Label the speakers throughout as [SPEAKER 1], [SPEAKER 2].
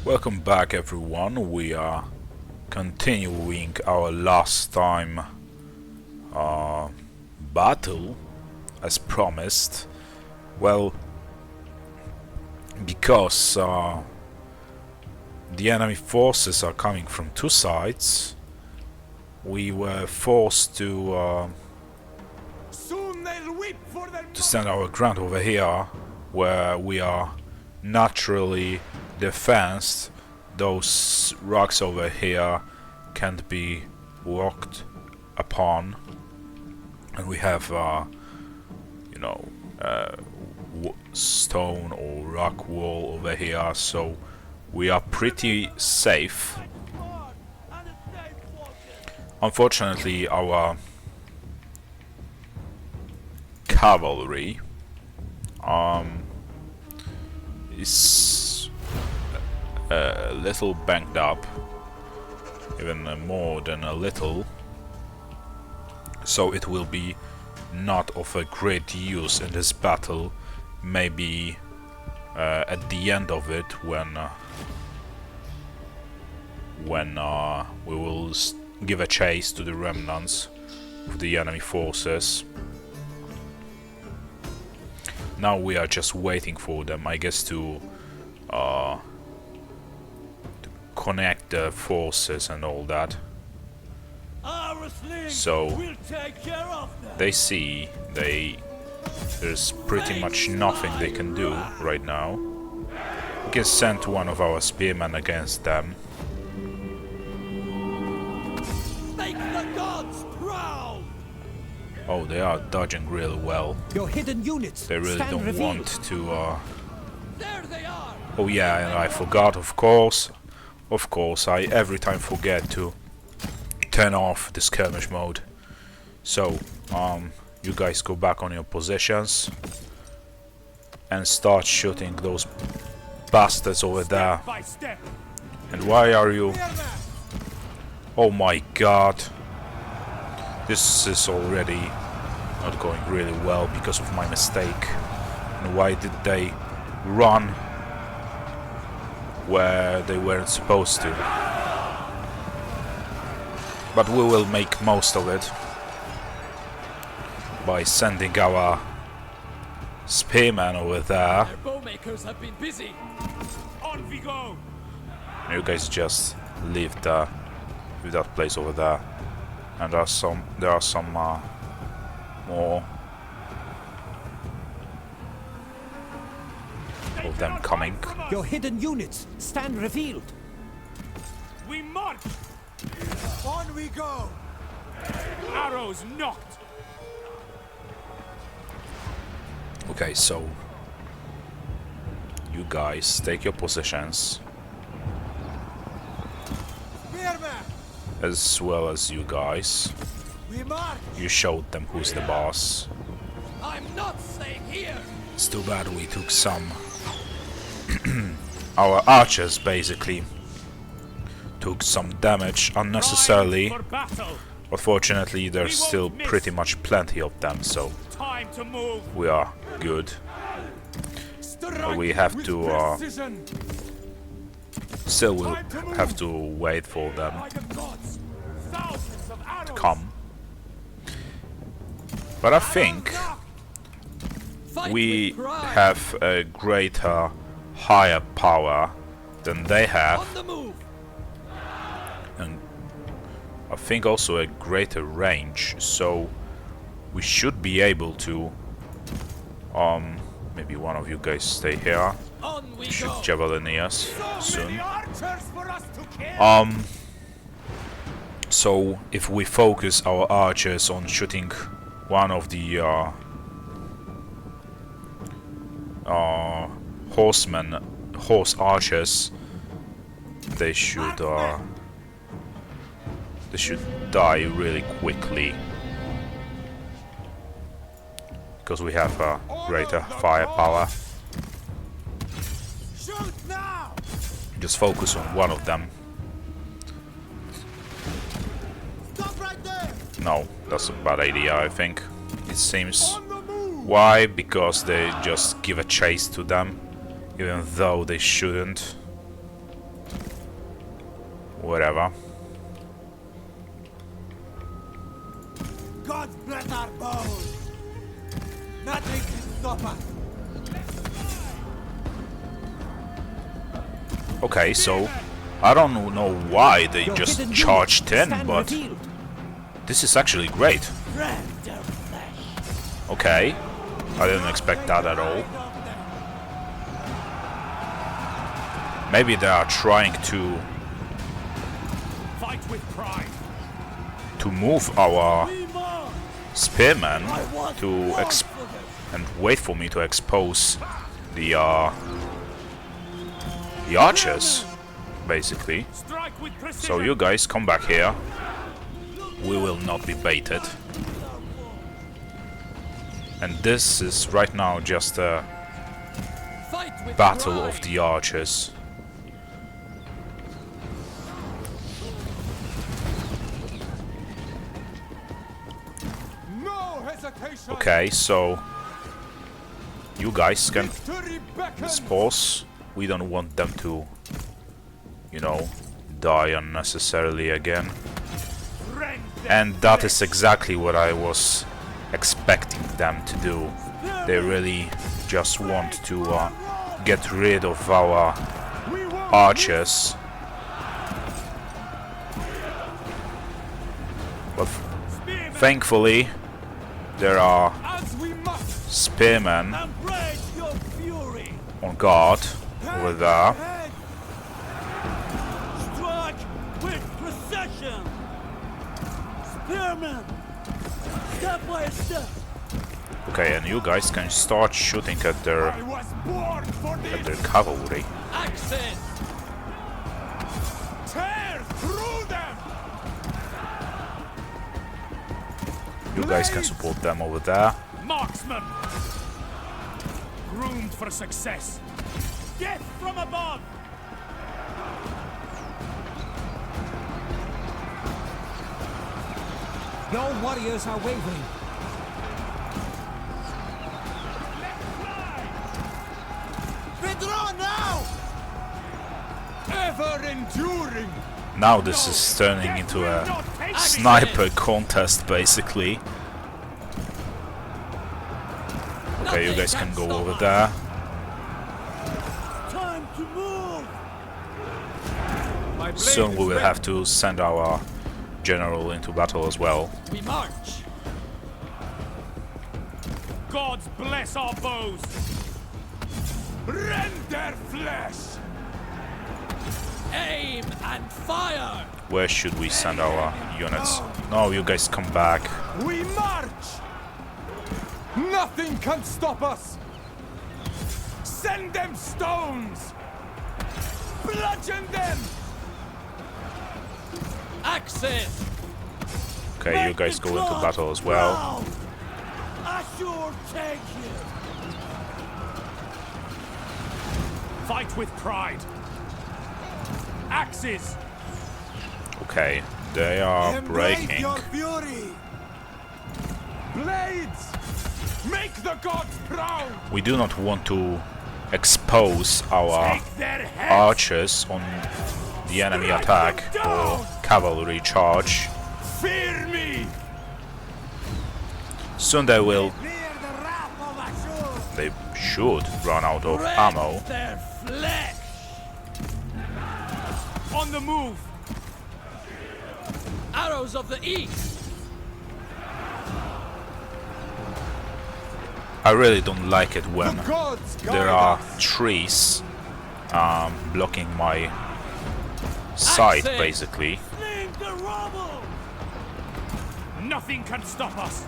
[SPEAKER 1] Welcome back everyone, we are continuing our last time battle as promised. Well, because the enemy forces are coming from two sides, we were forced to stand our ground over here, where we are naturally defensed. Those rocks over here can't be walked upon, and we have stone or rock wall over here, so we are pretty safe. Unfortunately, our cavalry is a little banged up, even more than a little, so it will be not of a great use in this battle. Maybe at the end of it, when we will give a chase to the remnants of the enemy forces. Now we are just waiting for them, I guess, to connect the forces and all that. So they see there's pretty much nothing they can do right now. We can send one of our spearmen against them. Oh, they are dodging really well.
[SPEAKER 2] Your hidden units.
[SPEAKER 1] They really don't
[SPEAKER 2] revealed.
[SPEAKER 1] want to.
[SPEAKER 2] There they are.
[SPEAKER 1] Oh yeah, and I forgot. Of course, I every time forget to turn off the skirmish mode. So, you guys go back on your positions and start shooting those bastards over there. And why are you? Oh my God! This is already not going really well because of my mistake. And why did they run where they weren't supposed to? But we will make most of it by sending our spearmen over there.
[SPEAKER 2] Their bowmakers have been busy. On we go.
[SPEAKER 1] You guys just leave that place over there. And there are some more of them coming.
[SPEAKER 2] Your hidden units stand revealed.
[SPEAKER 3] We march!
[SPEAKER 2] On we go.
[SPEAKER 3] Arrows knocked!
[SPEAKER 1] Okay, so you guys take your positions, as well as you guys.
[SPEAKER 2] We march.
[SPEAKER 1] You showed them who's the boss.
[SPEAKER 2] I'm not staying here.
[SPEAKER 1] It's too bad we took some. Our archers basically took some damage unnecessarily,
[SPEAKER 3] For battle.
[SPEAKER 1] but fortunately there's still pretty much plenty of them, so
[SPEAKER 3] Time to move.
[SPEAKER 1] we are good. But we have to still we'll have to wait for them
[SPEAKER 3] Thousands of arrows.
[SPEAKER 1] to come. But I think we have a greater, higher power than they have,
[SPEAKER 2] On the move.
[SPEAKER 1] and I think also a greater range, so we should be able to maybe one of you guys stay here
[SPEAKER 2] On we
[SPEAKER 1] to shoot
[SPEAKER 2] go.
[SPEAKER 1] javelineers soon.
[SPEAKER 3] Archers for us to kill.
[SPEAKER 1] So if we focus our archers on shooting one of the horse archers, they should die really quickly, because we have greater firepower.
[SPEAKER 2] Shoot now.
[SPEAKER 1] Just focus on one of them.
[SPEAKER 2] Stop right there.
[SPEAKER 1] No, that's a bad idea, I think. It seems. Why? Because they just give a chase to them, even though they shouldn't. whatever.
[SPEAKER 3] God's bless our bows. Nothing can stop us.
[SPEAKER 1] Okay, so I don't know why they
[SPEAKER 4] Your
[SPEAKER 1] just
[SPEAKER 4] hidden
[SPEAKER 1] charged
[SPEAKER 4] units
[SPEAKER 1] in,
[SPEAKER 4] stand
[SPEAKER 1] but
[SPEAKER 4] revealed.
[SPEAKER 1] this is actually great. Okay, I didn't expect that at all. Maybe they are trying to
[SPEAKER 3] Fight with pride.
[SPEAKER 1] move our spearmen to and wait for me to expose the archers, basically.
[SPEAKER 3] Strike with precision.
[SPEAKER 1] So you guys come back here. We will not be baited. And this is right now just a
[SPEAKER 2] Fight with
[SPEAKER 1] battle
[SPEAKER 2] pride.
[SPEAKER 1] of the archers.
[SPEAKER 3] No hesitation.
[SPEAKER 1] Okay, so you guys can
[SPEAKER 3] Victory beckons.
[SPEAKER 1] pause. We don't want them to, you know, die unnecessarily again.
[SPEAKER 3] Rend them.
[SPEAKER 1] And that is exactly what I was expecting them to do. They really just want to get rid of our
[SPEAKER 3] We will
[SPEAKER 1] archers. But
[SPEAKER 3] spearmen
[SPEAKER 1] thankfully, there are
[SPEAKER 3] as we must.
[SPEAKER 1] spearmen
[SPEAKER 3] Embrace your fury.
[SPEAKER 1] on guard over there.
[SPEAKER 3] Head. Strike with precision. Spearmen. Step by step.
[SPEAKER 1] Okay, and you guys can start shooting at their
[SPEAKER 3] I was born for this.
[SPEAKER 1] cavalry.
[SPEAKER 2] Access.
[SPEAKER 3] Tear through them.
[SPEAKER 1] You guys can support them over there.
[SPEAKER 3] Marksman. Groomed for success. Death from above.
[SPEAKER 4] Your warriors are wavering.
[SPEAKER 3] Withdraw now. Ever enduring.
[SPEAKER 1] Now this is turning into a sniper contest, basically. Okay, you guys can go over there.
[SPEAKER 3] Time to move. My blade
[SPEAKER 1] Soon we
[SPEAKER 3] is
[SPEAKER 1] will
[SPEAKER 3] ready.
[SPEAKER 1] have to send our general into battle as well.
[SPEAKER 2] We march.
[SPEAKER 3] Gods bless our bows. Rend their flesh.
[SPEAKER 2] Aim and fire.
[SPEAKER 1] Where should we send our units? No, you guys come back.
[SPEAKER 3] We march. Nothing can stop us. Send them stones. Bludgeon them.
[SPEAKER 2] Access.
[SPEAKER 1] Okay, you guys go into battle as well.
[SPEAKER 3] Assure take you. Fight with pride. Axes.
[SPEAKER 1] Okay, they are breaking.
[SPEAKER 3] fury. Blades. Make the gods proud.
[SPEAKER 1] We do not want to expose our
[SPEAKER 3] Take their heads.
[SPEAKER 1] archers on the enemy attack or cavalry charge.
[SPEAKER 3] Fear me.
[SPEAKER 1] Soon they will,
[SPEAKER 3] Fear the wrath of Ashur.
[SPEAKER 1] they should run out of
[SPEAKER 2] Rend
[SPEAKER 1] ammo.
[SPEAKER 2] their flesh.
[SPEAKER 3] On the move.
[SPEAKER 2] Arrows of the east.
[SPEAKER 1] I really don't like it when
[SPEAKER 3] The gods
[SPEAKER 1] there
[SPEAKER 3] guide
[SPEAKER 1] are
[SPEAKER 3] us.
[SPEAKER 1] trees blocking my sight,
[SPEAKER 2] Access.
[SPEAKER 1] basically.
[SPEAKER 3] Fling the rubble. Nothing can stop us.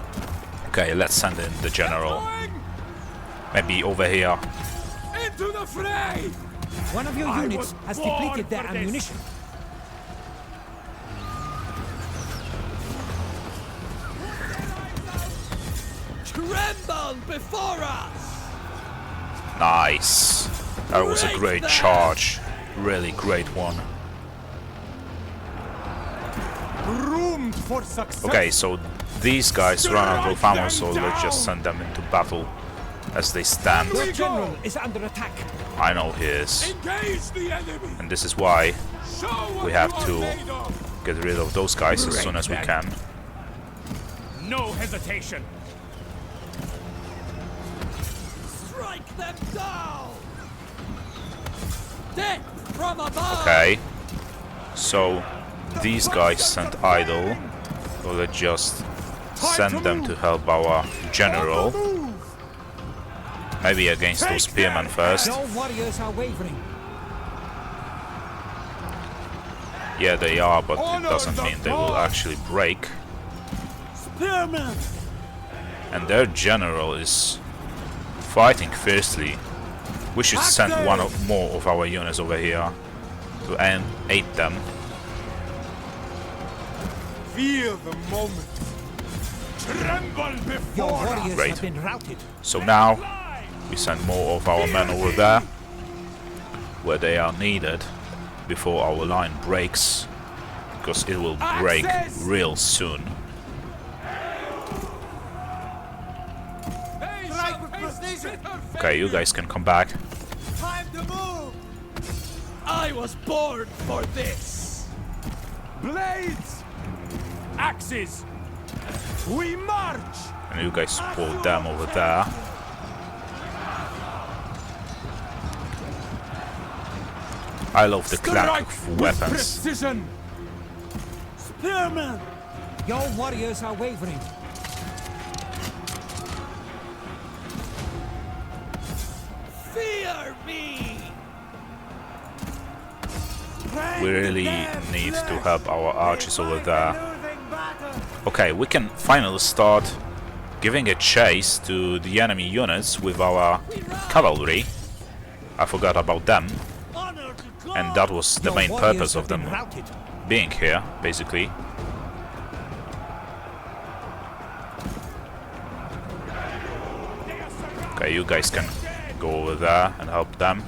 [SPEAKER 1] Okay, let's send in the general. Maybe over here.
[SPEAKER 3] Into the fray.
[SPEAKER 4] One of your
[SPEAKER 3] I
[SPEAKER 4] units
[SPEAKER 3] was
[SPEAKER 4] has
[SPEAKER 3] born
[SPEAKER 4] depleted their
[SPEAKER 3] for this.
[SPEAKER 4] ammunition.
[SPEAKER 2] Tremble before us.
[SPEAKER 1] Nice. That was a great charge. Really great one.
[SPEAKER 3] Groomed for success.
[SPEAKER 1] Okay, so these guys run out of ammo, so let's just send them into battle as they stand.
[SPEAKER 4] Your general is under attack.
[SPEAKER 1] I know he is.
[SPEAKER 3] Engage the enemy.
[SPEAKER 1] And this is why
[SPEAKER 3] Show what
[SPEAKER 1] we have
[SPEAKER 3] you
[SPEAKER 1] to
[SPEAKER 3] are made of.
[SPEAKER 1] get rid of those guys as soon as we can.
[SPEAKER 3] No hesitation.
[SPEAKER 2] Strike them down! Death from above!
[SPEAKER 1] Okay. So these guys sent idle. So let's just send them to help our general. Maybe against those spearmen first.
[SPEAKER 4] Your warriors are wavering.
[SPEAKER 1] Yeah, they are, but it doesn't mean they will actually break.
[SPEAKER 3] Spearman.
[SPEAKER 1] And their general is fighting fiercely. We should send one or more of our units over here to aid them.
[SPEAKER 3] Feel the moment. Tremble
[SPEAKER 4] Your
[SPEAKER 3] before us.
[SPEAKER 4] warriors
[SPEAKER 1] Great.
[SPEAKER 4] have been routed.
[SPEAKER 1] So now we send more of our men over there, where they are needed, before our line breaks, because it will break real soon. Okay, you guys can come back.
[SPEAKER 2] Time to move! I was born for this!
[SPEAKER 3] Blades. Axes. We march.
[SPEAKER 1] And you guys support them over there. I love the clank of weapons.
[SPEAKER 3] Precision. Spearman.
[SPEAKER 4] Your warriors are wavering.
[SPEAKER 2] Fear me!
[SPEAKER 1] We really need to help our archers over there. Okay, we can finally start giving a chase to the enemy units with our cavalry. I forgot about them. And that was the
[SPEAKER 4] Your
[SPEAKER 1] main
[SPEAKER 4] warriors
[SPEAKER 1] purpose
[SPEAKER 4] have
[SPEAKER 1] of them
[SPEAKER 4] been routed.
[SPEAKER 1] being here, basically. Okay, you guys can go over there and help them.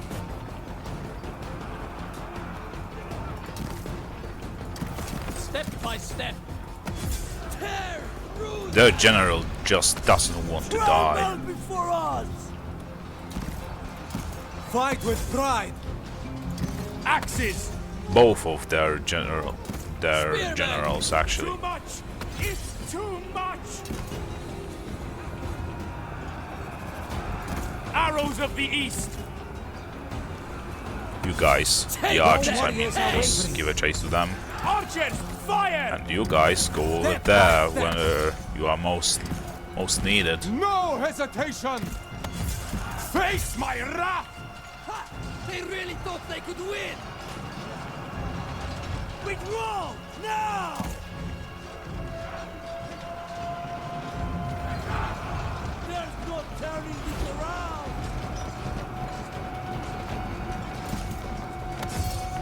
[SPEAKER 2] Step by step. Tear through
[SPEAKER 1] Their general just doesn't want to die.
[SPEAKER 2] before us!
[SPEAKER 3] Fight with pride. Axes.
[SPEAKER 1] Both of their generals actually.
[SPEAKER 3] Too much. It's too much. Arrows of the east.
[SPEAKER 1] You guys, the archers, I mean, just give a chase to them.
[SPEAKER 3] Archers, fire.
[SPEAKER 1] And you guys go over there when you are most needed.
[SPEAKER 3] No hesitation. Face my wrath.
[SPEAKER 2] Ha! They really thought they could win! Withdraw! Now! There's no turning this around!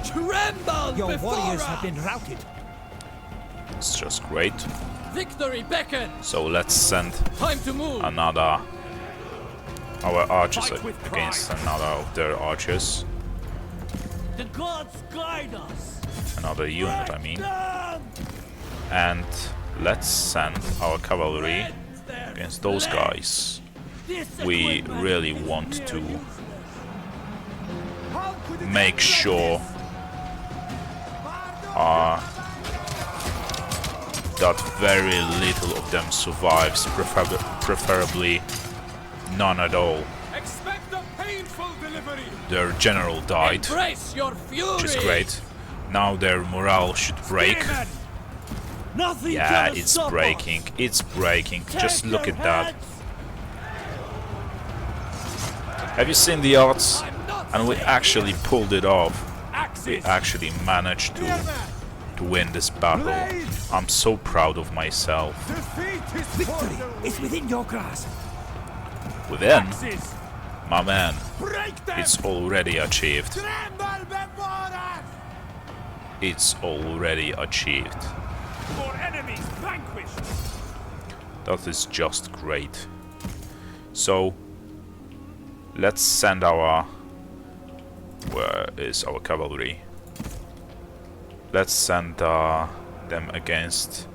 [SPEAKER 2] Tremble
[SPEAKER 4] Your
[SPEAKER 2] before
[SPEAKER 4] warriors
[SPEAKER 2] us!
[SPEAKER 4] have been routed.
[SPEAKER 1] It's just great.
[SPEAKER 2] Victory beckons!
[SPEAKER 1] So let's send
[SPEAKER 2] Time to move!
[SPEAKER 1] our archers
[SPEAKER 3] Fight with
[SPEAKER 1] against
[SPEAKER 3] pride.
[SPEAKER 1] another of their archers.
[SPEAKER 2] The gods guide us!
[SPEAKER 1] Another unit, I mean.
[SPEAKER 2] Them!
[SPEAKER 1] And let's send our cavalry
[SPEAKER 2] Cleanse their
[SPEAKER 1] against those
[SPEAKER 2] flesh.
[SPEAKER 1] guys.
[SPEAKER 2] This
[SPEAKER 1] We
[SPEAKER 2] equipment
[SPEAKER 1] really
[SPEAKER 2] is
[SPEAKER 1] want to
[SPEAKER 2] mere
[SPEAKER 1] make sure that very little of them survives, preferably none at all.
[SPEAKER 3] Expect a painful delivery.
[SPEAKER 1] Their general died,
[SPEAKER 2] Embrace your fury!
[SPEAKER 1] which is great. Now their morale should break.
[SPEAKER 3] Spearmen.
[SPEAKER 2] Nothing
[SPEAKER 1] Yeah,
[SPEAKER 2] can
[SPEAKER 1] it's
[SPEAKER 2] stop us.
[SPEAKER 1] breaking, it's breaking. Just
[SPEAKER 2] Take
[SPEAKER 1] look
[SPEAKER 2] your
[SPEAKER 1] at that.
[SPEAKER 2] heads.
[SPEAKER 1] Have you seen the odds?
[SPEAKER 2] I'm not
[SPEAKER 1] And we
[SPEAKER 2] safe.
[SPEAKER 1] actually pulled it off. We
[SPEAKER 3] Axes.
[SPEAKER 1] actually managed to win this battle. I'm so proud of myself.
[SPEAKER 3] Defeat is
[SPEAKER 4] Victory is within your grasp.
[SPEAKER 1] Within,
[SPEAKER 3] Axes.
[SPEAKER 1] my man,
[SPEAKER 3] Break them.
[SPEAKER 1] it's already achieved.
[SPEAKER 3] Tremble before us.
[SPEAKER 1] It's already achieved.
[SPEAKER 3] For enemies vanquished.
[SPEAKER 1] That is just great. So, let's send our... Where is our cavalry? Let's send them against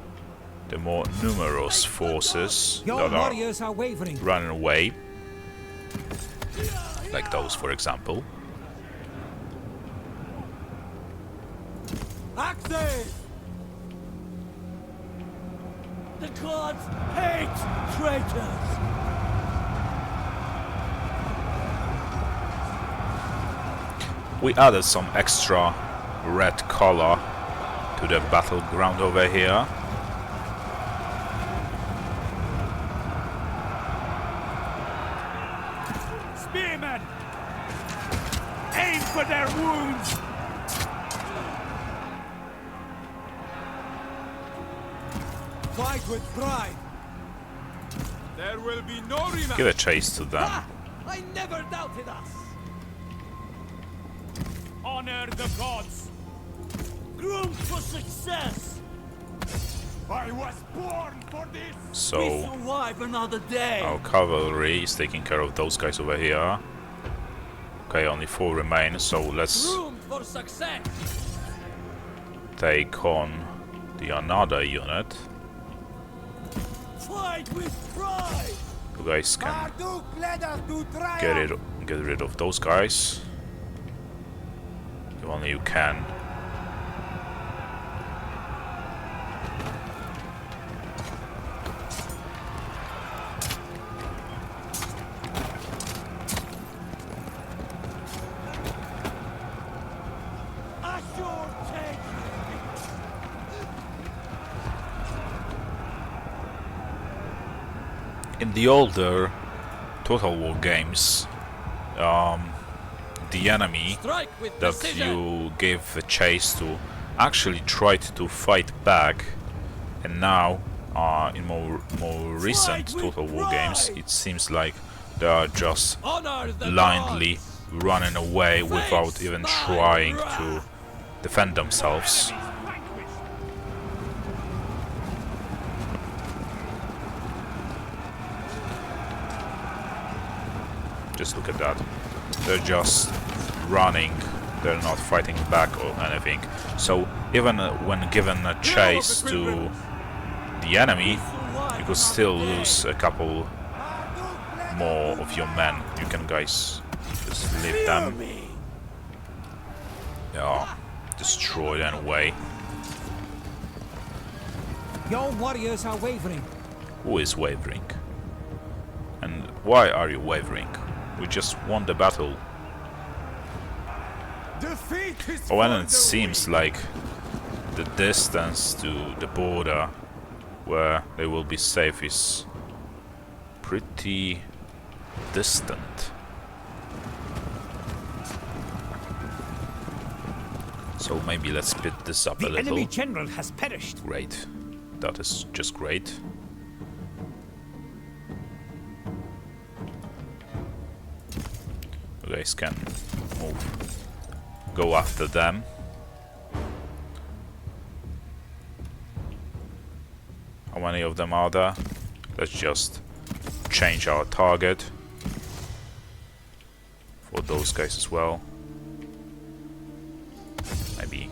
[SPEAKER 1] the more numerous forces
[SPEAKER 4] Your
[SPEAKER 1] that are
[SPEAKER 4] warriors are wavering.
[SPEAKER 1] running away. Like those, for example.
[SPEAKER 2] safe! The gods hate traitors!
[SPEAKER 1] We added some extra red color to the battleground over here.
[SPEAKER 3] Spearmen! Aim for their wounds!
[SPEAKER 2] Fight with pride! There will be no rematch!
[SPEAKER 1] Give a chase to them.
[SPEAKER 2] Ha! I never doubted us!
[SPEAKER 3] Honor the gods!
[SPEAKER 2] Groomed for success!
[SPEAKER 3] I was born for this!
[SPEAKER 2] We
[SPEAKER 1] So
[SPEAKER 2] survive another day!
[SPEAKER 1] our cavalry is taking care of those guys over here. Okay, only 4 remain, so let's
[SPEAKER 2] Groomed for success!
[SPEAKER 1] take on the another unit.
[SPEAKER 2] Fight with pride!
[SPEAKER 1] You guys can
[SPEAKER 2] Marduk led us to
[SPEAKER 1] get rid of those guys. If only you can.
[SPEAKER 2] Ashur take!
[SPEAKER 1] In the older Total War games, the enemy
[SPEAKER 2] Strike with
[SPEAKER 1] that
[SPEAKER 2] precision!
[SPEAKER 1] you gave a chase to actually tried to fight back, and now in more recent
[SPEAKER 2] with
[SPEAKER 1] Total War games,
[SPEAKER 2] pride!
[SPEAKER 1] it seems like they are just
[SPEAKER 2] Honor the
[SPEAKER 1] blindly
[SPEAKER 2] gods!
[SPEAKER 1] running away without
[SPEAKER 2] Face
[SPEAKER 1] even
[SPEAKER 2] my
[SPEAKER 1] trying to
[SPEAKER 2] wrath!
[SPEAKER 1] defend themselves. Just look at that. They're just running. They're not fighting back or anything. So even when given a chase to the enemy, you could still lose a couple more of your men. You can guys just leave
[SPEAKER 2] Fear
[SPEAKER 1] them.
[SPEAKER 2] me!
[SPEAKER 1] Yeah, destroy them away.
[SPEAKER 4] Your warriors are wavering.
[SPEAKER 1] Who is wavering? And why are you wavering? We just won the battle.
[SPEAKER 2] Defeat is
[SPEAKER 1] Oh, and
[SPEAKER 2] for
[SPEAKER 1] it
[SPEAKER 2] the
[SPEAKER 1] seems
[SPEAKER 2] weak.
[SPEAKER 1] like the distance to the border where they will be safe is pretty distant. So maybe let's speed this up a
[SPEAKER 4] The
[SPEAKER 1] little.
[SPEAKER 4] enemy general has perished.
[SPEAKER 1] Great. That is just great. You guys can move. Go after them. How many of them are there? Let's just change our target for those guys as well. Maybe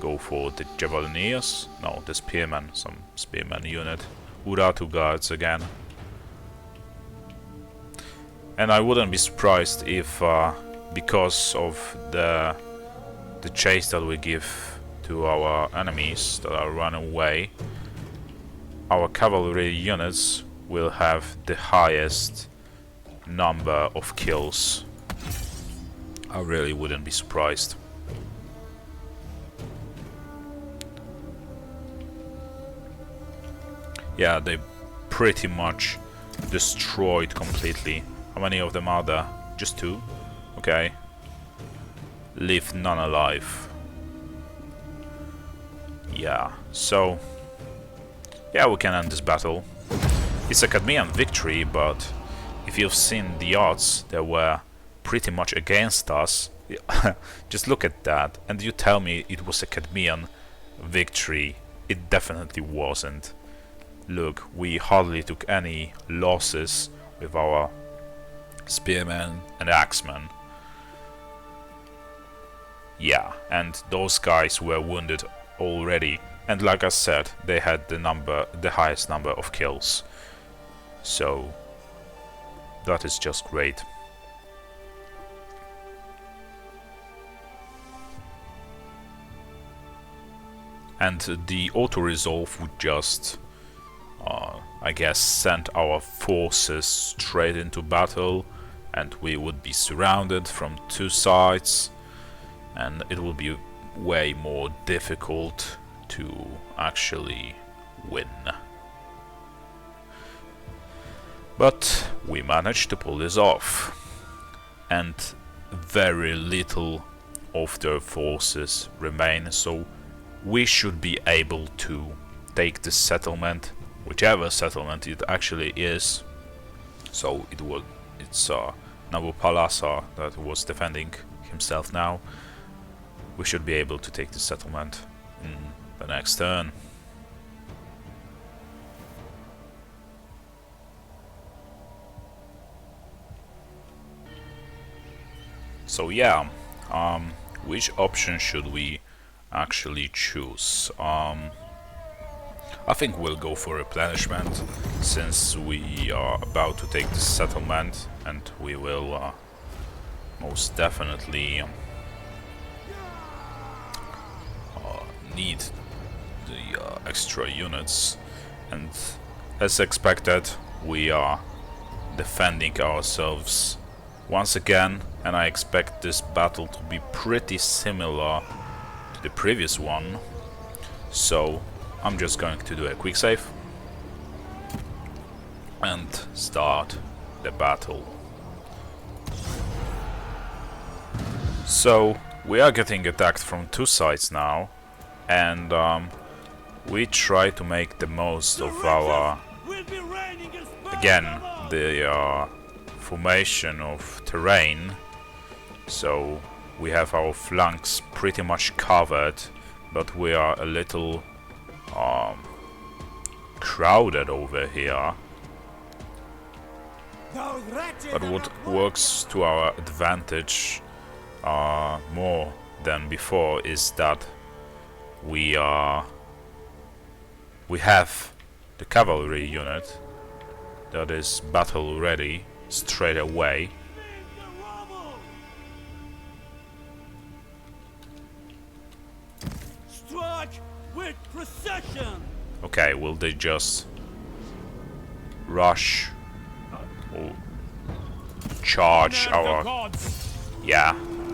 [SPEAKER 1] go for the Javelineers. No, the Spearmen. Some Spearman unit. Uratu guards again. And I wouldn't be surprised if, because of the chase that we give to our enemies that are running away, our cavalry units will have the highest number of kills. I really wouldn't be surprised. Yeah, they pretty much destroyed completely. How many of them are there? Just 2? Okay. Leave none alive. Yeah, so... yeah, we can end this battle. It's a Cadmean victory, but if you've seen the odds, they were pretty much against us. Just look at that, and you tell me it was a Cadmean victory. It definitely wasn't. Look, we hardly took any losses with our spearmen and axemen. Yeah, and those guys were wounded already, and like I said, they had the highest number of kills. So that is just great. and the auto-resolve would just, I guess, send our forces straight into battle, and we would be surrounded from two sides, and it will be way more difficult to actually win. But we managed to pull this off, and very little of their forces remain, so we should be able to take this settlement, whichever settlement it actually is. So it's Nabopolassa that was defending himself now. We should be able to take the settlement in the next turn. So yeah, which option should we actually choose? I think we'll go for replenishment, since we are about to take this settlement, and we will most definitely need the extra units, and as expected we are defending ourselves once again, and I expect this battle to be pretty similar to the previous one, so I'm just going to do a quick save and start the battle. So we are getting attacked from two sides now, and we try to make the most of our, again, the formation of terrain. So we have our flanks pretty much covered, but we are a little crowded over here. But what works to our advantage more than before is that we have the cavalry unit that is battle ready straight away.
[SPEAKER 2] Strike with precision.
[SPEAKER 1] Okay, will they just rush or charge our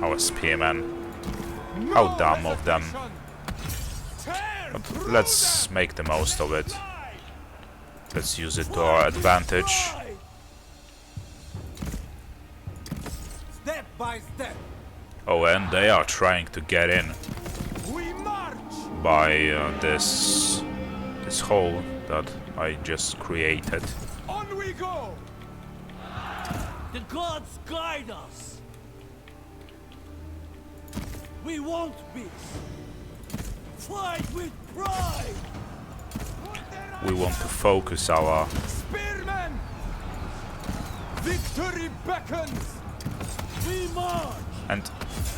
[SPEAKER 1] our spearmen? How dumb of them. But let's make the most of it. Let's use it to our advantage.
[SPEAKER 2] Step by step.
[SPEAKER 1] Oh, and they are trying to get in
[SPEAKER 2] We march.
[SPEAKER 1] by this hole that I just created.
[SPEAKER 2] On we go. The gods guide us. We won't miss. Fight with pride.
[SPEAKER 1] We want to focus our...
[SPEAKER 2] Spearmen. Victory beckons. We march.
[SPEAKER 1] And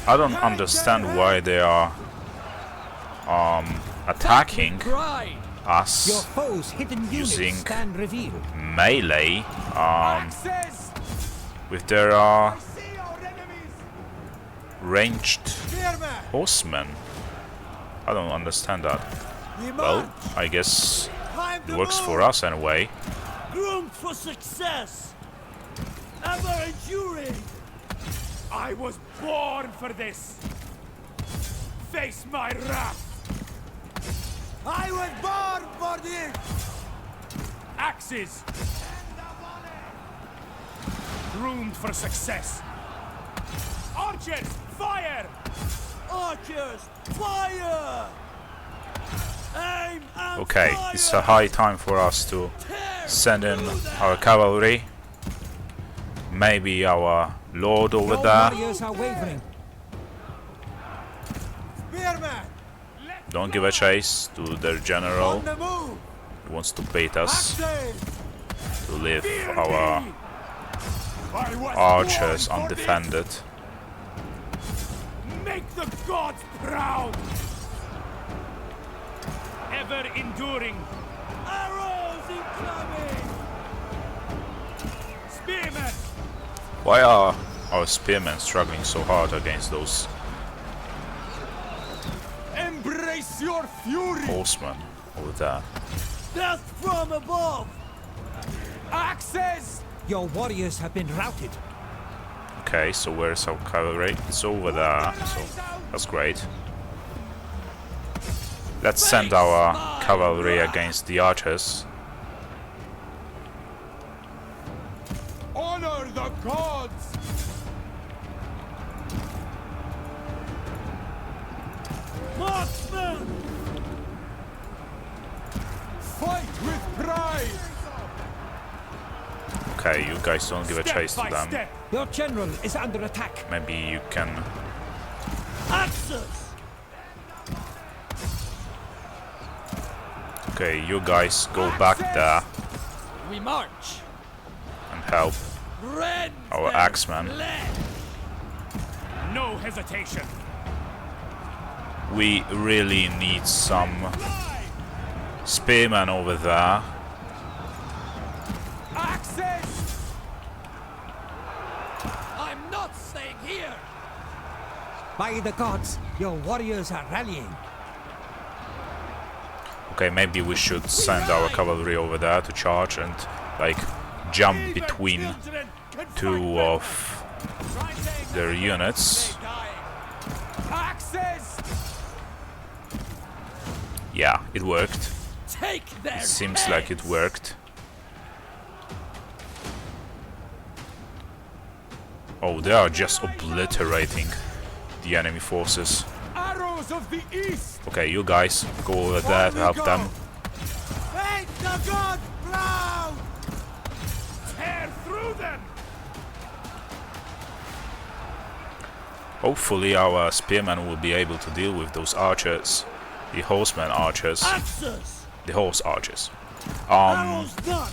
[SPEAKER 1] I don't understand why they are attacking
[SPEAKER 2] Pride.
[SPEAKER 4] Your
[SPEAKER 1] us
[SPEAKER 4] foes' hidden
[SPEAKER 1] using
[SPEAKER 4] units stand revealed.
[SPEAKER 1] melee
[SPEAKER 2] Axes.
[SPEAKER 1] with their
[SPEAKER 2] See our enemies.
[SPEAKER 1] ranged
[SPEAKER 2] Spearmen.
[SPEAKER 1] horsemen. I don't understand that.
[SPEAKER 2] We
[SPEAKER 1] Well,
[SPEAKER 2] march.
[SPEAKER 1] I guess
[SPEAKER 2] Time
[SPEAKER 1] it
[SPEAKER 2] to
[SPEAKER 1] works for
[SPEAKER 2] move.
[SPEAKER 1] us anyway.
[SPEAKER 2] Groomed for success. Ever enduring.
[SPEAKER 3] I was born for this. Face my wrath.
[SPEAKER 2] I was born for this.
[SPEAKER 3] Axes. Groomed for success. Archers, fire!
[SPEAKER 2] Archers, fire! Aim and
[SPEAKER 1] Okay,
[SPEAKER 2] fire!
[SPEAKER 1] it's a high time for us to
[SPEAKER 2] Tear
[SPEAKER 1] send in
[SPEAKER 2] through them.
[SPEAKER 1] our cavalry. Maybe our lord over
[SPEAKER 4] Your
[SPEAKER 1] there.
[SPEAKER 4] warriors are wavering.
[SPEAKER 2] Spearmen,
[SPEAKER 1] Don't give a chase to their general.
[SPEAKER 2] on the move.
[SPEAKER 1] He wants to bait us
[SPEAKER 2] Axes,
[SPEAKER 1] to leave
[SPEAKER 3] Fear
[SPEAKER 1] our
[SPEAKER 3] me. I was
[SPEAKER 1] archers
[SPEAKER 3] born for
[SPEAKER 1] undefended.
[SPEAKER 3] this. Make the gods proud. Ever enduring.
[SPEAKER 2] arrows incoming.
[SPEAKER 3] Spearmen.
[SPEAKER 1] Why are our spearmen struggling so hard against those?
[SPEAKER 2] Embrace Brace your fury!
[SPEAKER 1] horsemen over there.
[SPEAKER 2] Death from above! Axes!
[SPEAKER 4] Your warriors have been routed.
[SPEAKER 1] Okay, so where's our cavalry? It's over there, so that's great. Let's send our cavalry against the archers.
[SPEAKER 2] Honor the gods! Marksmen! Fight with pride!
[SPEAKER 1] Okay, you guys don't give a chase to them.
[SPEAKER 3] Step.
[SPEAKER 4] Your general is under attack.
[SPEAKER 1] Maybe you can...
[SPEAKER 2] Axes!
[SPEAKER 1] Okay, you guys go back there
[SPEAKER 2] We march!
[SPEAKER 1] and help
[SPEAKER 2] Rend
[SPEAKER 1] our
[SPEAKER 2] their
[SPEAKER 1] axemen.
[SPEAKER 2] flesh.
[SPEAKER 3] No hesitation.
[SPEAKER 1] We really need some spearmen over there.
[SPEAKER 2] Axes! I'm not staying here!
[SPEAKER 4] By the gods, your warriors are rallying.
[SPEAKER 1] Okay, maybe we should send our cavalry over there to charge and like jump between two of their units.
[SPEAKER 2] Axes!
[SPEAKER 1] Yeah, it worked.
[SPEAKER 2] Take their
[SPEAKER 1] It seems like it worked. Oh, they are just obliterating the enemy forces.
[SPEAKER 2] Arrows of the east!
[SPEAKER 1] Okay, you guys go over there to help them.
[SPEAKER 2] Make the gods proud!
[SPEAKER 3] Tear through them.
[SPEAKER 1] Hopefully our spearmen will be able to deal with those archers. The horsemen archers.
[SPEAKER 2] Axes!
[SPEAKER 1] The horse archers.
[SPEAKER 2] Arrows not!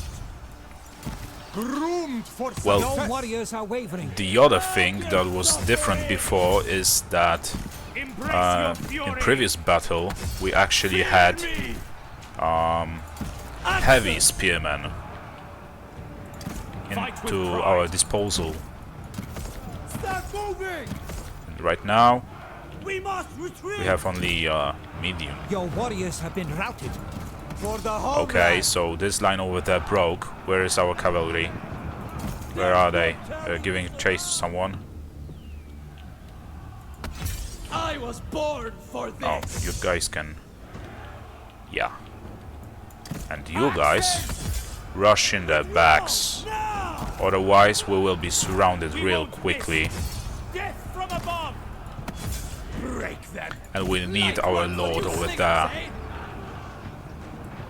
[SPEAKER 2] Groomed for
[SPEAKER 1] Well,
[SPEAKER 4] Your warriors are wavering.
[SPEAKER 1] the other thing that was different before is that
[SPEAKER 3] Embrace your
[SPEAKER 1] in
[SPEAKER 3] fury.
[SPEAKER 1] previous battle we actually had heavy spearmen into our disposal.
[SPEAKER 2] Start moving!
[SPEAKER 1] And right now
[SPEAKER 2] We must retreat!
[SPEAKER 1] we have only medium.
[SPEAKER 4] Your warriors have been routed.
[SPEAKER 2] For the whole
[SPEAKER 1] Okay, so this line over there broke. Where is our cavalry? Where are they? They're giving chase to someone.
[SPEAKER 2] I was born for
[SPEAKER 1] Oh,
[SPEAKER 2] this!
[SPEAKER 1] you guys can... Yeah. And you guys rush in their backs.
[SPEAKER 2] Now!
[SPEAKER 1] Otherwise we will be surrounded real quickly.
[SPEAKER 3] Death from above.
[SPEAKER 2] Break them!
[SPEAKER 1] And we need
[SPEAKER 2] Like
[SPEAKER 1] our
[SPEAKER 2] what
[SPEAKER 1] lord
[SPEAKER 2] you
[SPEAKER 1] over
[SPEAKER 2] singers,
[SPEAKER 1] there.
[SPEAKER 2] eh?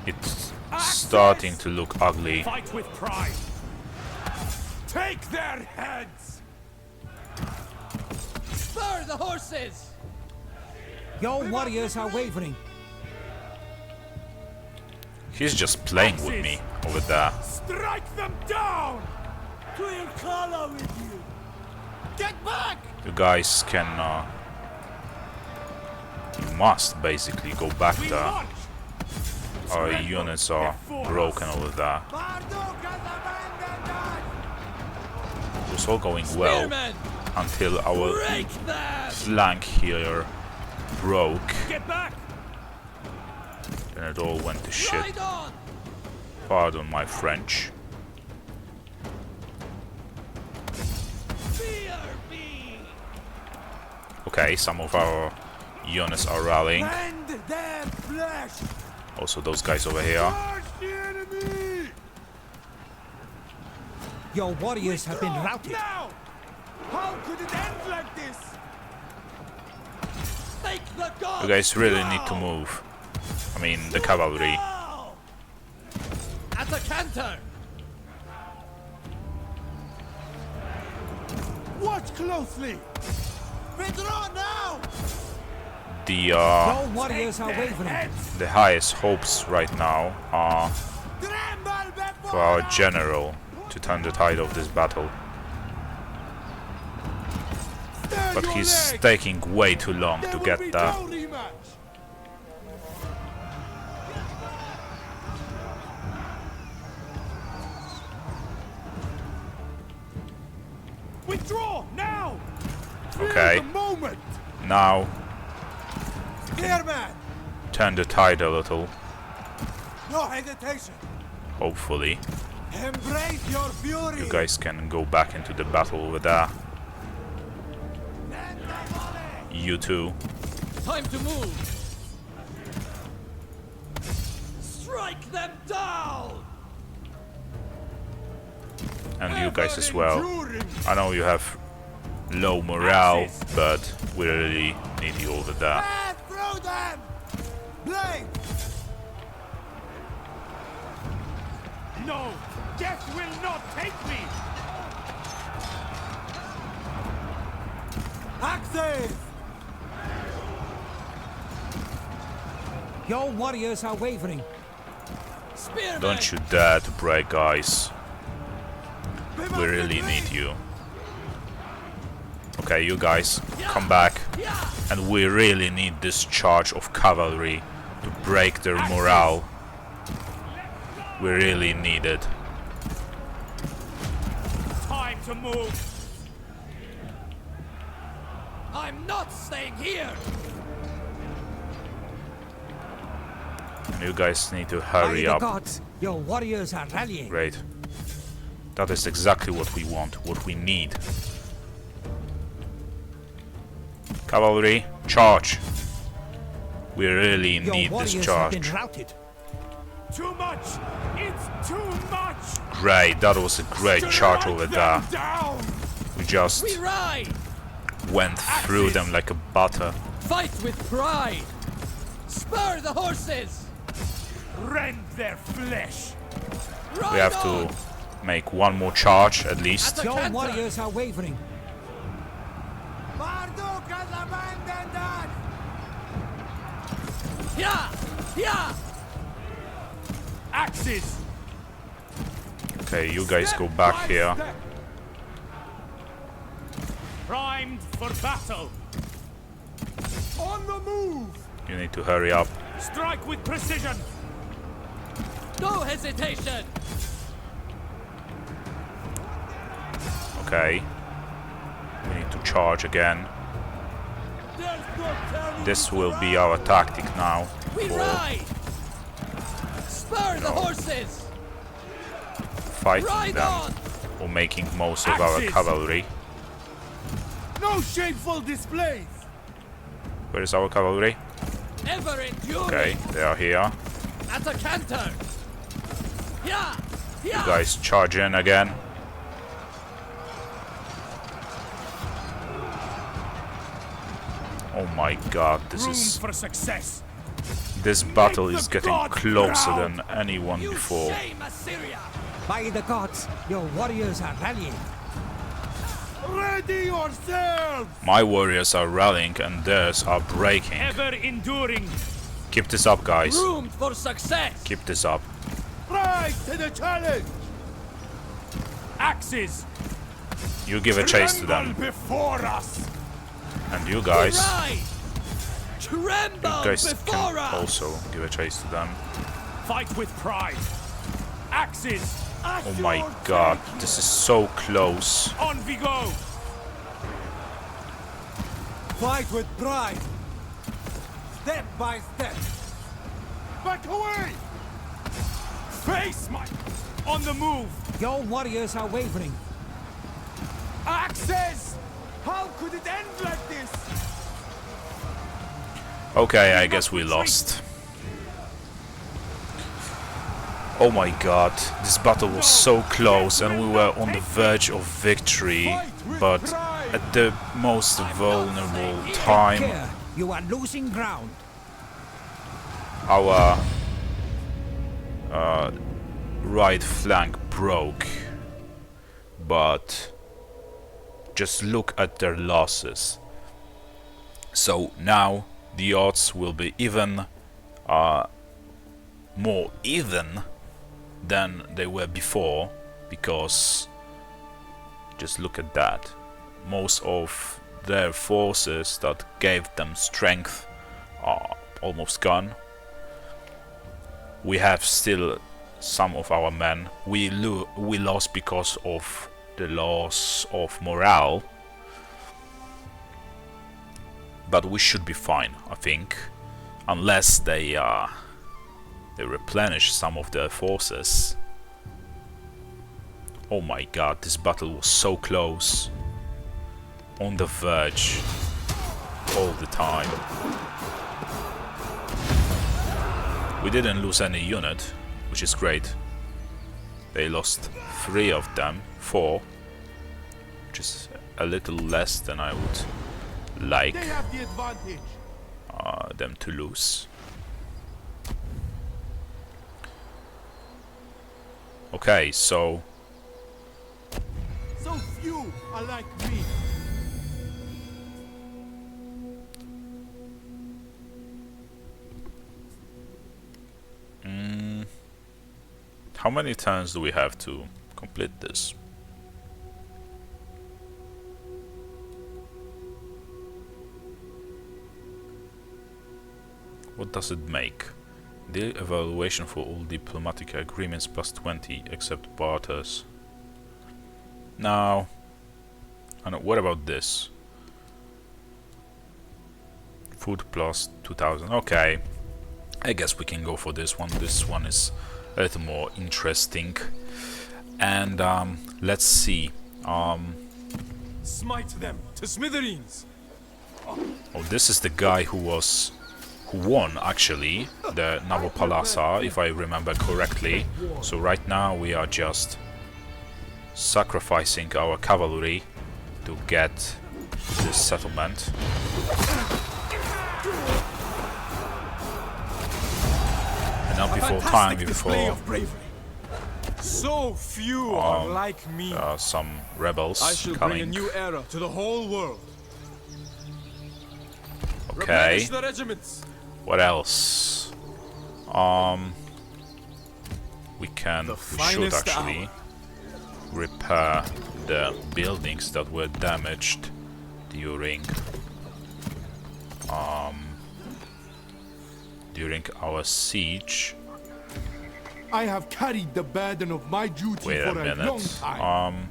[SPEAKER 1] It's starting to look ugly.
[SPEAKER 3] Fight with pride.
[SPEAKER 2] Take their heads! Spur the horses!
[SPEAKER 4] Your warriors are wavering.
[SPEAKER 1] He's just playing with me over there.
[SPEAKER 3] Strike them down.
[SPEAKER 2] To your collar with you! Get back!
[SPEAKER 1] You guys can... you must basically go back
[SPEAKER 3] We
[SPEAKER 1] there.
[SPEAKER 3] march.
[SPEAKER 1] Our units are broken over there.
[SPEAKER 2] Marduk has abandoned us!
[SPEAKER 1] It was all going well
[SPEAKER 2] Spearmen!
[SPEAKER 1] until our
[SPEAKER 2] Break them!
[SPEAKER 1] flank here broke.
[SPEAKER 3] Get back.
[SPEAKER 1] Then it all went to shit.
[SPEAKER 2] Ride on!
[SPEAKER 1] Pardon my French.
[SPEAKER 2] Fear me!
[SPEAKER 1] Okay, some of our units are rallying.
[SPEAKER 2] Rend their flesh!
[SPEAKER 1] Also those guys over here.
[SPEAKER 2] Charge the enemy!
[SPEAKER 4] Your warriors have been routed.
[SPEAKER 2] Now! How could it end like this? Take the gods
[SPEAKER 1] You guys really need to
[SPEAKER 2] now!
[SPEAKER 1] move. I mean, the cavalry.
[SPEAKER 2] Now! At a canter! Watch closely! Withdraw now!
[SPEAKER 1] The
[SPEAKER 4] Your warriors are wavering.
[SPEAKER 1] the highest hopes right now are
[SPEAKER 2] Tremble before
[SPEAKER 1] for our
[SPEAKER 2] us!
[SPEAKER 1] general to turn the tide of this battle.
[SPEAKER 2] Stand
[SPEAKER 1] But
[SPEAKER 2] your
[SPEAKER 1] he's
[SPEAKER 2] leg!
[SPEAKER 1] taking way too long
[SPEAKER 2] There
[SPEAKER 1] to
[SPEAKER 2] will
[SPEAKER 1] get
[SPEAKER 2] be
[SPEAKER 1] there.
[SPEAKER 2] no rematch!
[SPEAKER 3] Withdraw now.
[SPEAKER 2] Feel
[SPEAKER 1] Okay.
[SPEAKER 2] the moment!
[SPEAKER 1] Now
[SPEAKER 2] Spearman!
[SPEAKER 1] turn the tide a little,
[SPEAKER 4] No hesitation.
[SPEAKER 1] hopefully.
[SPEAKER 4] Embrace your fury.
[SPEAKER 1] You guys can go back into the battle over there. You too.
[SPEAKER 2] Time to move. Strike them down.
[SPEAKER 1] And you guys as well. I know you have low morale, but we really need you over there.
[SPEAKER 4] Through them. Blade.
[SPEAKER 3] No! Death will not take me!
[SPEAKER 4] Axes. Your warriors are wavering.
[SPEAKER 2] Spearmen.
[SPEAKER 1] Don't you dare to break, guys. We really need you. Okay, you guys, come back. And we really need this charge of cavalry to break their morale. We really need it.
[SPEAKER 3] Time to move!
[SPEAKER 2] I'm not staying here.
[SPEAKER 1] And you guys need to
[SPEAKER 4] By
[SPEAKER 1] hurry
[SPEAKER 4] the
[SPEAKER 1] up.
[SPEAKER 4] gods, your warriors are rallying.
[SPEAKER 1] Great. That is exactly what we want, what we need. Cavalry, charge! We really
[SPEAKER 4] Your
[SPEAKER 1] need
[SPEAKER 4] warriors
[SPEAKER 1] this
[SPEAKER 4] have been
[SPEAKER 1] charge.
[SPEAKER 4] routed.
[SPEAKER 3] Too much! It's too much!
[SPEAKER 1] Great, that was a great charge
[SPEAKER 3] Strike
[SPEAKER 1] over
[SPEAKER 3] them
[SPEAKER 1] there.
[SPEAKER 3] down!
[SPEAKER 1] We just
[SPEAKER 2] We ride.
[SPEAKER 1] went through them like a butter.
[SPEAKER 2] Fight with pride. Spur the horses.
[SPEAKER 3] Rend their flesh!
[SPEAKER 2] Ride
[SPEAKER 1] We have
[SPEAKER 2] on.
[SPEAKER 1] to make one more charge at least.
[SPEAKER 2] At the
[SPEAKER 4] Your
[SPEAKER 2] canter.
[SPEAKER 4] warriors are wavering. Marduk has abandoned us.
[SPEAKER 2] Yeah. Yeah.
[SPEAKER 3] Axes!
[SPEAKER 1] Okay, you guys go back here.
[SPEAKER 3] Primed for battle! On the move!
[SPEAKER 1] You need to hurry up.
[SPEAKER 3] Strike with precision!
[SPEAKER 2] No hesitation.
[SPEAKER 1] Okay. We need to charge again. This will be our tactic now.
[SPEAKER 2] We
[SPEAKER 1] For
[SPEAKER 2] ride. Spur the
[SPEAKER 1] No.
[SPEAKER 2] horses.
[SPEAKER 1] fighting
[SPEAKER 2] Ride
[SPEAKER 1] them
[SPEAKER 2] on.
[SPEAKER 1] or making most of our
[SPEAKER 3] Axes.
[SPEAKER 1] cavalry.
[SPEAKER 3] No shameful displays!
[SPEAKER 1] Where is our cavalry?
[SPEAKER 2] Ever enduring.
[SPEAKER 1] Okay, they are here.
[SPEAKER 2] At the canter. Yeah. Yeah.
[SPEAKER 1] You guys charge in again. Oh my god,
[SPEAKER 3] Room for success!
[SPEAKER 1] this battle
[SPEAKER 3] Make
[SPEAKER 1] is
[SPEAKER 3] the
[SPEAKER 1] getting
[SPEAKER 3] gods
[SPEAKER 1] closer
[SPEAKER 3] proud.
[SPEAKER 1] than anyone
[SPEAKER 2] You
[SPEAKER 1] before.
[SPEAKER 2] shame Assyria.
[SPEAKER 4] By the gods, your warriors are rallying.
[SPEAKER 3] Ready yourselves!
[SPEAKER 1] My warriors are rallying and theirs are breaking.
[SPEAKER 3] Ever enduring!
[SPEAKER 1] Keep this up, guys.
[SPEAKER 2] Room for success.
[SPEAKER 1] Keep this up.
[SPEAKER 3] Rise to the challenge! Axes!
[SPEAKER 1] You give a chase to them.
[SPEAKER 3] Tremble before us!
[SPEAKER 1] And you
[SPEAKER 2] We
[SPEAKER 1] guys,
[SPEAKER 2] ride.
[SPEAKER 1] you
[SPEAKER 2] Tremble
[SPEAKER 1] guys
[SPEAKER 2] before
[SPEAKER 1] can
[SPEAKER 2] us.
[SPEAKER 1] also give a chase to them.
[SPEAKER 3] Fight with pride! Axes!
[SPEAKER 1] Oh my god, this is so close.
[SPEAKER 3] On we go!
[SPEAKER 4] Fight with pride. Step by step.
[SPEAKER 3] Back away! Face my... On the move!
[SPEAKER 4] Your warriors are wavering.
[SPEAKER 3] Axes! How could it end like this?
[SPEAKER 1] Okay, I guess we lost. Oh my god, this battle was so close and we were on the verge of victory, but at the most vulnerable time
[SPEAKER 4] Care, you are losing ground.
[SPEAKER 1] our right flank broke. But just look at their losses. So now the odds will be even more even than they were before, because just look at that. Most of their forces that gave them strength are almost gone. We have still some of our men. We lost because of the loss of morale, but we should be fine, I think. unless they replenish some of their forces. Oh my god, this battle was so close. On the verge. All the time. We didn't lose any unit, which is great. They lost 3 of them, 4. Which is a little less than I would like
[SPEAKER 2] They have the advantage.
[SPEAKER 1] them to lose. Okay, so
[SPEAKER 2] Few are like me.
[SPEAKER 1] how many turns do we have to complete this? What does it make? The evaluation for all diplomatic agreements plus 20 except barters. Now, and what about this? Food plus 2000. Okay, I guess we can go for this one. This one is a little more interesting. And let's see.
[SPEAKER 2] Smite them to smithereens.
[SPEAKER 1] Oh, this is the guy who won actually the Nabopalasa, if I remember correctly. So right now we are just sacrificing our cavalry to get this settlement. And now before time, before
[SPEAKER 2] So few are like me.
[SPEAKER 1] some rebels
[SPEAKER 2] I shall
[SPEAKER 1] coming.
[SPEAKER 2] bring a new era to the whole world.
[SPEAKER 1] Okay.
[SPEAKER 2] Replenish the regiments.
[SPEAKER 1] What else? We should
[SPEAKER 2] finest
[SPEAKER 1] actually repair the buildings that were damaged during our siege.
[SPEAKER 2] I have carried the burden of my duty
[SPEAKER 1] Wait a
[SPEAKER 2] for a long
[SPEAKER 1] minute.
[SPEAKER 2] time.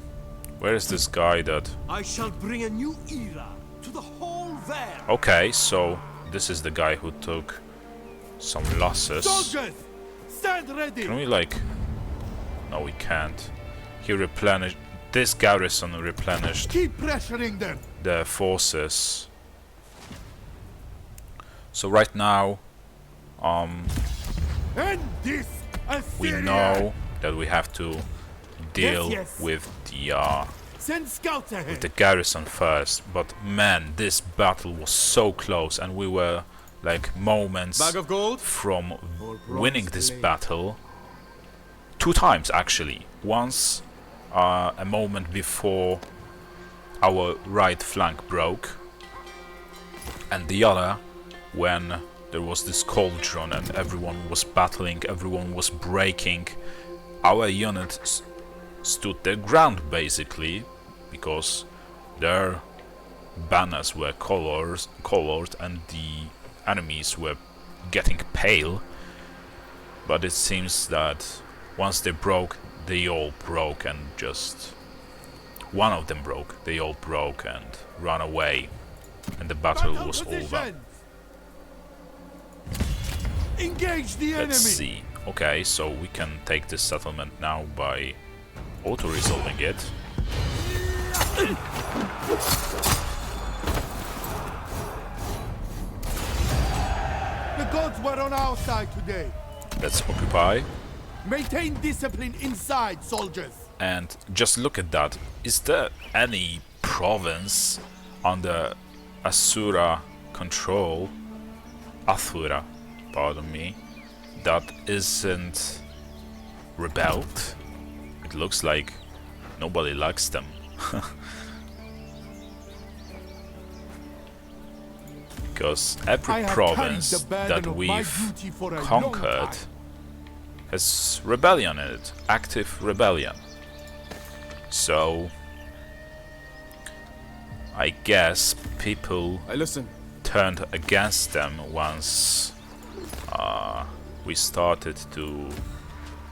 [SPEAKER 1] Where is this guy that...
[SPEAKER 4] I shall bring a new era to the whole there.
[SPEAKER 1] Okay, so this is the guy who took some losses.
[SPEAKER 2] Soldiers, stand ready.
[SPEAKER 1] Can we like... No, we can't. He replenished... This garrison replenished
[SPEAKER 2] Keep pressuring them.
[SPEAKER 1] the forces. So right now,
[SPEAKER 2] End this.
[SPEAKER 1] we
[SPEAKER 2] Assyria.
[SPEAKER 1] know that we have to deal
[SPEAKER 2] Yes.
[SPEAKER 1] with
[SPEAKER 2] Send scouts ahead.
[SPEAKER 1] the garrison first. But man, this battle was so close, and we were like moments
[SPEAKER 2] Bag of gold.
[SPEAKER 1] from
[SPEAKER 2] Or
[SPEAKER 1] winning
[SPEAKER 2] bronze
[SPEAKER 1] this
[SPEAKER 2] blade.
[SPEAKER 1] battle. 2 times actually. Once a moment before our right flank broke, and the other when there was this cauldron and everyone was battling, everyone was breaking. Our unit stood their ground basically, because their banners were colored and the enemies were getting pale. But it seems that once they broke, they all broke, and just one of them broke, they all broke and ran away, and the battle
[SPEAKER 2] Battle
[SPEAKER 1] was over.
[SPEAKER 2] positions. Engage the enemy.
[SPEAKER 1] Let's see. Okay, so we can take this settlement now by auto-resolving it.
[SPEAKER 2] The gods were on our side today.
[SPEAKER 1] Let's occupy.
[SPEAKER 2] Maintain discipline inside, soldiers.
[SPEAKER 1] And just look at that. Is there any province under Asura control, Athura, pardon me, that isn't rebelled? It looks like nobody likes them. Because every
[SPEAKER 2] I have
[SPEAKER 1] province
[SPEAKER 2] carried the burden
[SPEAKER 1] that
[SPEAKER 2] of my
[SPEAKER 1] we've
[SPEAKER 2] duty for a long
[SPEAKER 1] conquered
[SPEAKER 2] time.
[SPEAKER 1] has rebellion in it, active rebellion. So I guess people
[SPEAKER 2] I listen.
[SPEAKER 1] turned against them once we started to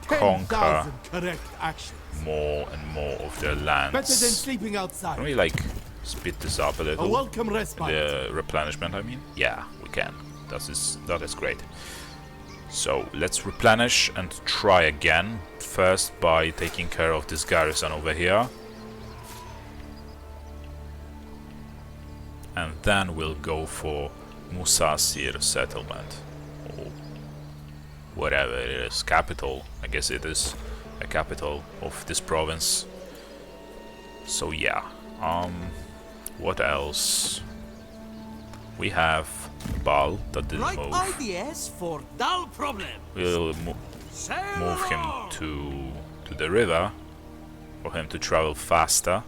[SPEAKER 1] conquer
[SPEAKER 2] 10,000 correct actions.
[SPEAKER 1] more and more of their
[SPEAKER 2] Better than
[SPEAKER 1] lands.
[SPEAKER 2] sleeping outside.
[SPEAKER 1] Can we like speed this up a
[SPEAKER 2] A
[SPEAKER 1] little?
[SPEAKER 2] welcome respite.
[SPEAKER 1] The replenishment, I mean? Yeah, we can. That is great. So let's replenish and try again. First by taking care of this garrison over here. And then we'll go for Musasir settlement. Or whatever it is. Capital. I guess it is a capital of this province. So yeah. What else? We have Bal that didn't
[SPEAKER 2] Right
[SPEAKER 1] move.
[SPEAKER 2] ideas for dull problems.
[SPEAKER 1] We'll
[SPEAKER 2] Sail
[SPEAKER 1] move him
[SPEAKER 2] along.
[SPEAKER 1] to the river for him to travel faster.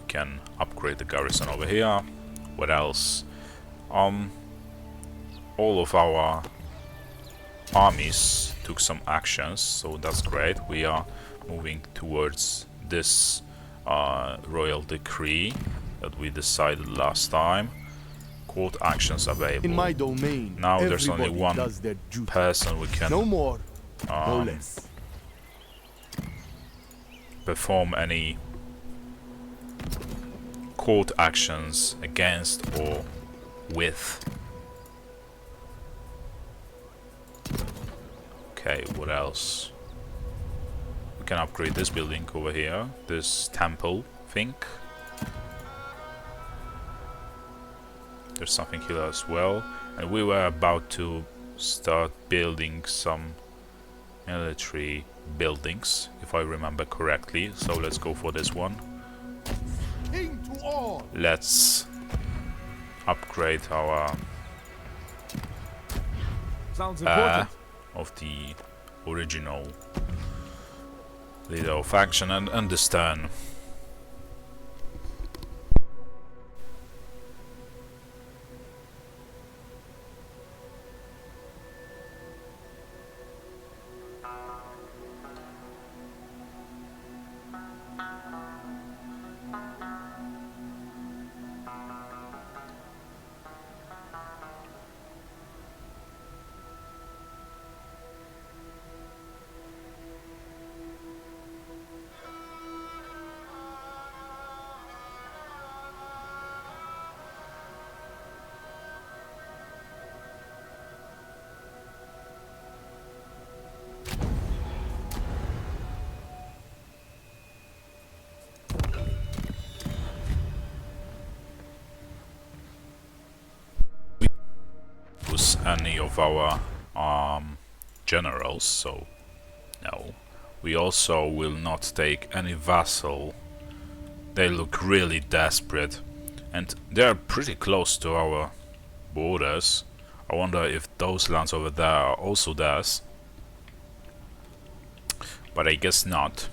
[SPEAKER 1] Can upgrade the garrison over here. What else? All of our armies took some actions, so that's great. We are moving towards this royal decree that we decided last time. Court actions available.
[SPEAKER 5] In my domain,
[SPEAKER 1] Now there's only
[SPEAKER 5] everybody
[SPEAKER 1] one
[SPEAKER 5] does their duty.
[SPEAKER 1] person we can
[SPEAKER 5] No more, no less.
[SPEAKER 1] perform any court actions against or with. Okay, what else? We can upgrade this building over here, this temple, I think. There's something here as well. And we were about to start building some military buildings, if I remember correctly. So let's go for this one.
[SPEAKER 5] King to all.
[SPEAKER 1] Let's upgrade our
[SPEAKER 5] Sounds important.
[SPEAKER 1] of the original leader of faction and understand. Any of our generals, so no. We also will not take any vassal. They look really desperate and they're pretty close to our borders. I wonder if those lands over there are also theirs, but I guess not.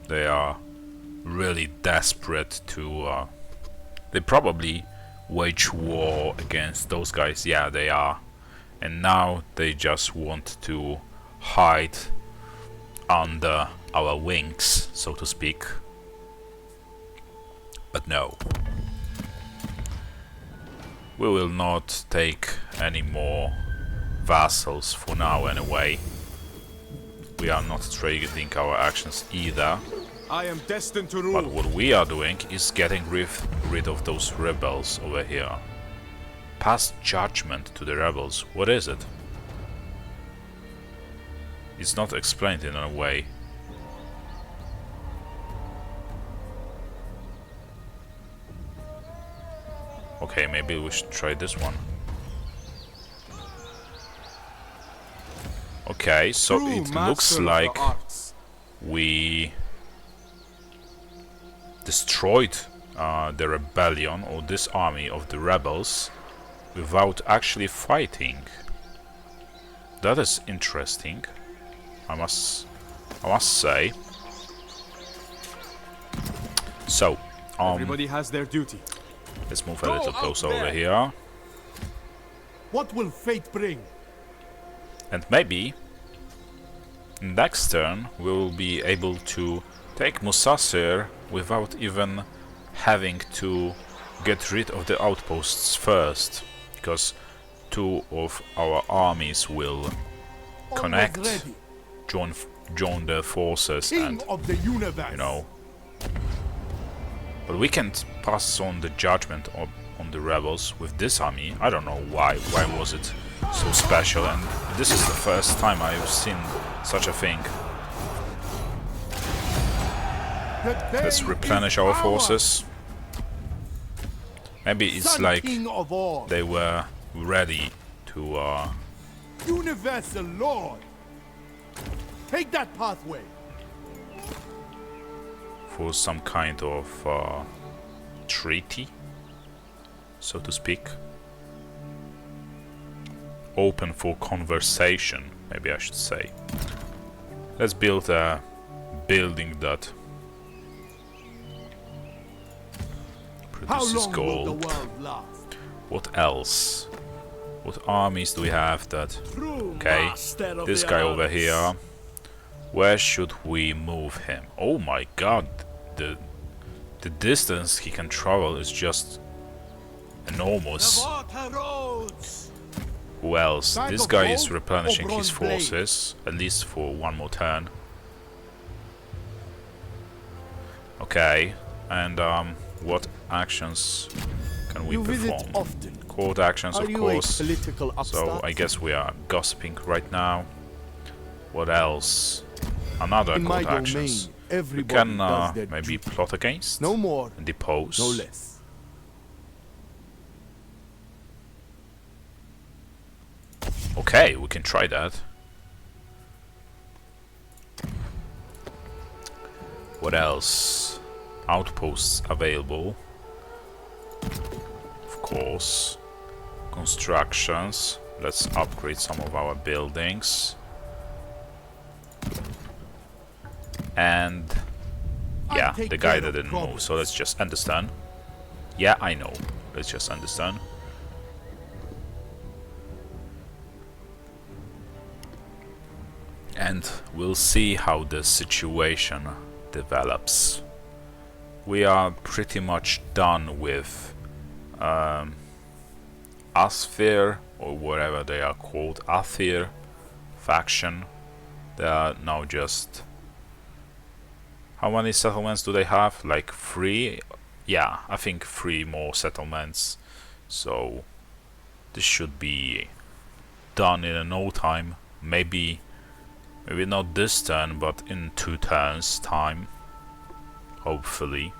[SPEAKER 1] They are really desperate to they probably wage war against those guys. Yeah, they are. And now they just want to hide under our wings, so to speak. But no. We will not take any more vassals for now anyway. We are not trading our actions either.
[SPEAKER 5] I am destined to rule.
[SPEAKER 1] But what we are doing is getting rid of those rebels over here. Pass judgment to the rebels. What is it? It's not explained in a way. Okay, maybe we should try this one. Okay, so
[SPEAKER 5] True
[SPEAKER 1] it looks
[SPEAKER 5] master of the
[SPEAKER 1] like
[SPEAKER 5] arts.
[SPEAKER 1] we destroyed the rebellion or this army of the rebels without actually fighting. That is interesting, I must say. So,
[SPEAKER 5] Everybody has their duty.
[SPEAKER 1] let's move a
[SPEAKER 5] Go
[SPEAKER 1] little
[SPEAKER 5] out
[SPEAKER 1] closer over
[SPEAKER 5] there.
[SPEAKER 1] here.
[SPEAKER 5] What will fate bring?
[SPEAKER 1] And maybe next turn we will be able to take Musasir without even having to get rid of the outposts first, because two of our armies will connect,
[SPEAKER 5] Always ready.
[SPEAKER 1] join their forces,
[SPEAKER 5] King
[SPEAKER 1] and
[SPEAKER 5] of the universe.
[SPEAKER 1] you know, But we can't pass on the judgment on the rebels with this army. I don't know why. Why was it so special? And this is the first time I've seen such a thing. Let's replenish our forces. Maybe it's like they were ready to
[SPEAKER 5] Universal Lord. Take that pathway.
[SPEAKER 1] for some kind of treaty, so to speak. Open for conversation, maybe I should say. Let's build a building that produces gold. What else? What armies do we have that... Okay, this guy over here. Where should we move him? Oh my god, the distance he can travel is just enormous. Who else? This guy is replenishing his forces, at least for one more turn. Okay, and what actions can we perform? Court actions, of course. So I guess we are gossiping right now. What else? Another court actions. We can maybe plot against,
[SPEAKER 5] No more,
[SPEAKER 1] and depose.
[SPEAKER 5] no less.
[SPEAKER 1] Okay, we can try that. What else? Outposts available. Of course. Constructions. Let's upgrade some of our buildings. And yeah, the guy that didn't move. So let's just understand. Yeah, I know. Let's just understand. And we'll see how the situation develops. We are pretty much done with Asphere, or whatever they are called, Athir faction. They are now just... How many settlements do they have? Like 3? Yeah, I think 3 more settlements. So this should be done in no time. Maybe not this turn, but in 2 turns time. Hopefully.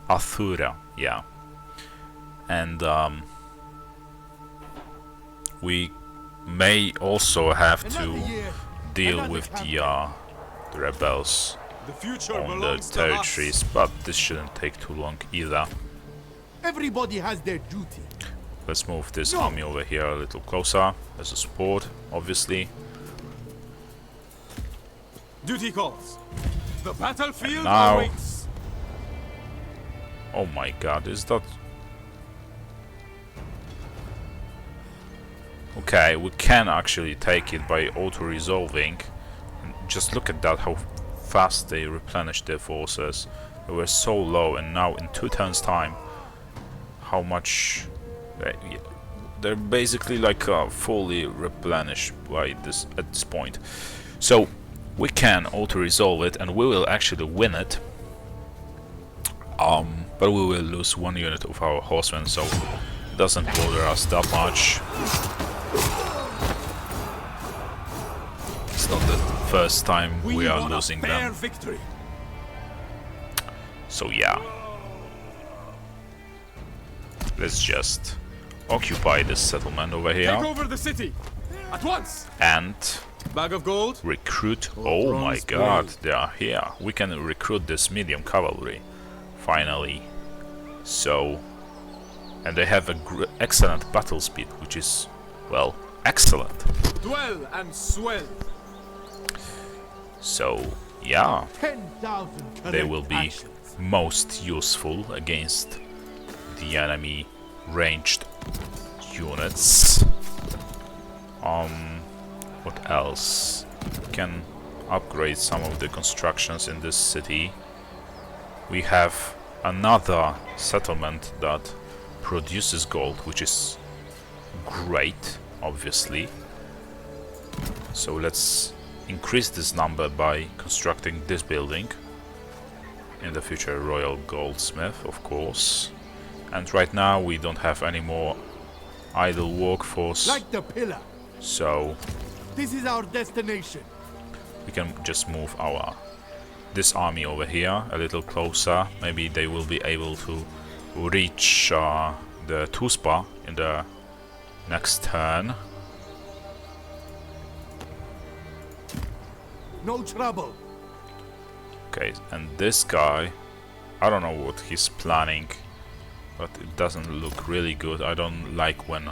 [SPEAKER 1] Athura, yeah. And we may also have to deal with the rebels on the territories, but this shouldn't take too long either.
[SPEAKER 5] Everybody has their duty.
[SPEAKER 1] Let's move this army over here a little closer as a support, obviously.
[SPEAKER 5] Duty calls. The battlefield
[SPEAKER 1] Now,
[SPEAKER 5] awaits.
[SPEAKER 1] oh my god, is that... Okay, we can actually take it by auto-resolving. Just look at that, how fast they replenished their forces. They were so low, and now in 2 turns time, how much... They're basically like fully replenished by this at this point. So we can auto-resolve it, and we will actually win it. But we will lose 1 unit of our horsemen, so it doesn't bother us that much. It's not the first time we are losing them.
[SPEAKER 5] Victory.
[SPEAKER 1] So yeah. Let's just occupy this settlement over
[SPEAKER 5] Take
[SPEAKER 1] here
[SPEAKER 5] over the city at once.
[SPEAKER 1] and
[SPEAKER 5] Bag of gold.
[SPEAKER 1] recruit. Oh my god, they are here. We can recruit this medium cavalry finally. So, and they have a excellent battle speed, which is, well, excellent.
[SPEAKER 5] Dwell and swell.
[SPEAKER 1] So yeah,
[SPEAKER 5] 10,000
[SPEAKER 1] they will be most useful against the enemy ranged units. What else? We can upgrade some of the constructions in this city. We have another settlement that produces gold, which is great, obviously. So let's increase this number by constructing this building. in the future royal goldsmith, of course. And right now we don't have any more idle workforce,
[SPEAKER 2] Like the pillar.
[SPEAKER 1] so
[SPEAKER 2] This is our destination.
[SPEAKER 1] we can just move this army over here a little closer. Maybe they will be able to reach the Tuspa in the next turn.
[SPEAKER 2] No trouble.
[SPEAKER 1] Okay, and this guy, I don't know what he's planning, but it doesn't look really good. I don't like when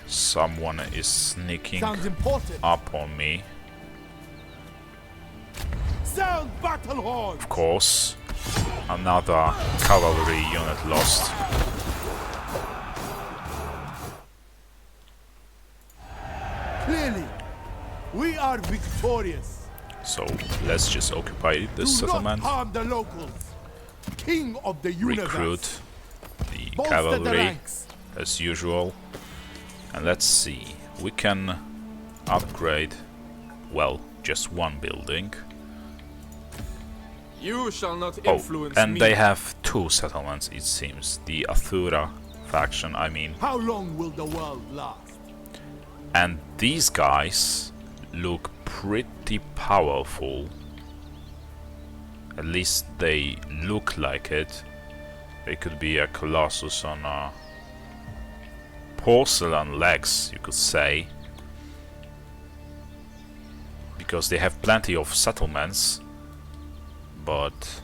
[SPEAKER 1] someone is sneaking
[SPEAKER 2] Sounds important.
[SPEAKER 1] up on me.
[SPEAKER 2] Sound battle horn.
[SPEAKER 1] Of course, another cavalry unit lost.
[SPEAKER 2] Clearly, we are victorious.
[SPEAKER 1] So let's just occupy this
[SPEAKER 2] Do
[SPEAKER 1] settlement,
[SPEAKER 2] not harm the locals. King of the universe.
[SPEAKER 1] recruit the
[SPEAKER 2] Bolster the
[SPEAKER 1] cavalry
[SPEAKER 2] ranks.
[SPEAKER 1] as usual, and let's see. We can upgrade, well, just one building.
[SPEAKER 5] You shall not
[SPEAKER 1] Oh,
[SPEAKER 5] influence
[SPEAKER 1] and
[SPEAKER 5] me.
[SPEAKER 1] they have two settlements, it seems. The Athura faction, I mean.
[SPEAKER 2] How long will the world last?
[SPEAKER 1] And these guys look pretty powerful. At least they look like it. They could be a colossus on porcelain legs, you could say. Because they have plenty of settlements, but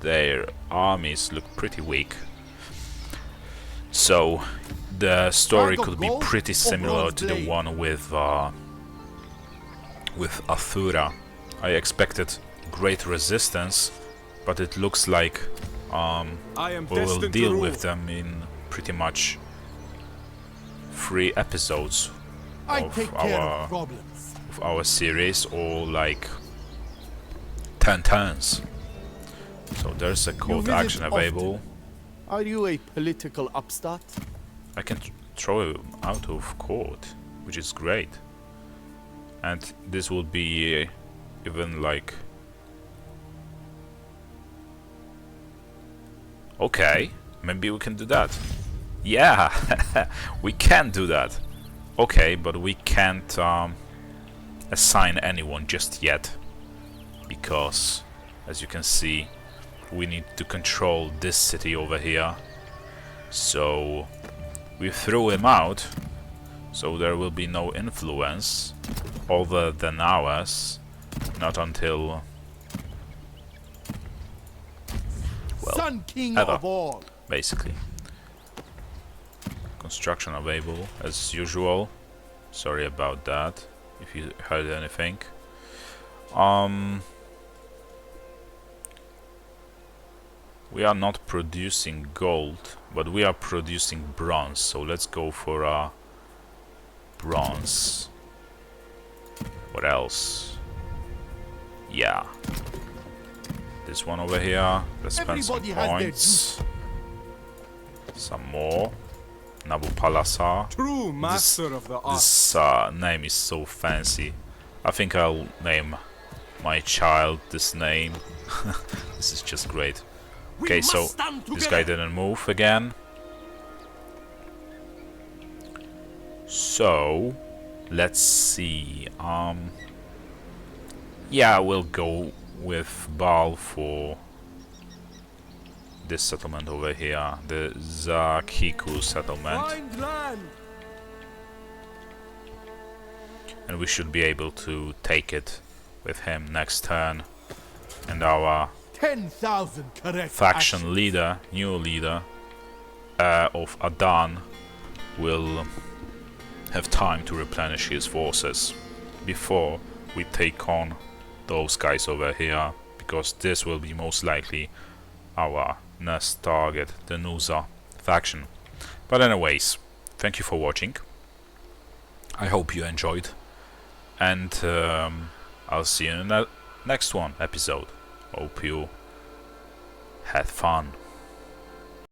[SPEAKER 1] their armies look pretty weak. So the story could be pretty similar to the one with Athura. I expected great resistance, but it looks like
[SPEAKER 5] I am
[SPEAKER 1] we will
[SPEAKER 5] destined to
[SPEAKER 1] deal
[SPEAKER 5] rule.
[SPEAKER 1] with them in pretty much 3 episodes
[SPEAKER 2] I
[SPEAKER 1] of
[SPEAKER 2] take care
[SPEAKER 1] our
[SPEAKER 2] of problems.
[SPEAKER 1] series, or like 10 turns. So there's a court
[SPEAKER 2] visit
[SPEAKER 1] action
[SPEAKER 2] often.
[SPEAKER 1] available.
[SPEAKER 2] Are you a political upstart?
[SPEAKER 1] I can throw him out of court, which is great. And this will be even like... Okay, maybe we can do that. Yeah, we can do that. Okay, but we can't assign anyone just yet, because, as you can see, we need to control this city over here. So we threw him out, so there will be no influence other than ours, not until, well,
[SPEAKER 2] Sun King
[SPEAKER 1] ever,
[SPEAKER 2] of all.
[SPEAKER 1] basically. Construction available as usual. Sorry about that if you heard anything. We are not producing gold, but we are producing bronze, so let's go for bronze. What else? Yeah, this one over here. Let's spend some
[SPEAKER 2] Everybody has their
[SPEAKER 1] points. Some more. Nabopolassar.
[SPEAKER 5] True master of the art.
[SPEAKER 1] This name is so fancy. I think I'll name my child this name. This is just great. Okay, so this guy didn't move again. So let's see. Yeah, we'll go with Baal for this settlement over here, the Zakiku settlement.
[SPEAKER 2] Find land.
[SPEAKER 1] And we should be able to take it with him next turn. And our
[SPEAKER 2] 10,000 correct
[SPEAKER 1] faction
[SPEAKER 2] actions.
[SPEAKER 1] leader, new leader of Adan, will have time to replenish his forces before we take on those guys over here, because this will be most likely our next target, the Nusa faction. But anyways, thank you for watching. I hope you enjoyed, and I'll see you in the next episode. Hope you had fun.